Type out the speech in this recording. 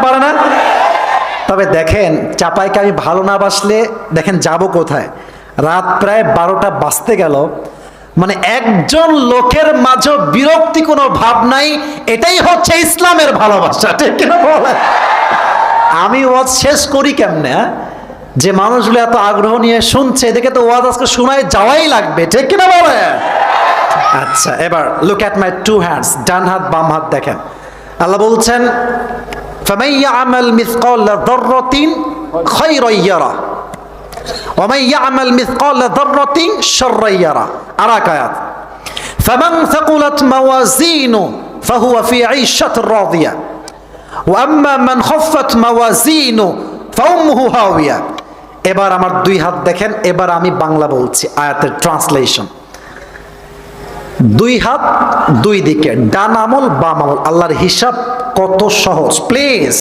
পারে না? তবে দেখেন চাপাইকে আমি ভালো না বাসলে দেখেন যাব কোথায়। রাত প্রায় 12টা বাজতে গেল, মানে একজন লোকের মাঝে বিরক্তি কোনো ভাব নাই। এটাই হচ্ছে ইসলামের ভালোবাসা, ঠিক কিনা বলে? আমি ওয়াজ শেষ করি কেমনে, যে মানুষগুলো এত আগ্রহ নিয়ে শুনছে, এদিকে তো ওয়াজ আজকে শোনায় যাওয়াই লাগবে, ঠিক কিনা বলে? আচ্ছা, এবার look at my two hands, ডান হাত বাম হাত দেখেন। আল্লাহ বলছেন ফামান ইয়ামাল মিসকালা যাররাতিন খায়রান ইয়ারা ওয়া মান ইয়ামাল মিসকালা যাররাতিন শাররান ইয়ারা। আরেক আয়াত, ফামান সাকুলাত মাওয়াজিনু ফাহুয়া ফি ঈশাতির রাদিয়া ওয়া আম্মা মান খাফফাত মাওয়াজিনু ফাউম্মুহু হাওিয়া। এবার আমার দুই হাত দেখেন, এবার আমি বাংলা বলছি আয়াতের ট্রান্সলেশন। দুই হাত দুই দিকে, ডান আমল বাম আমল। আল্লাহর হিসাব কত সহজ, প্লিজ।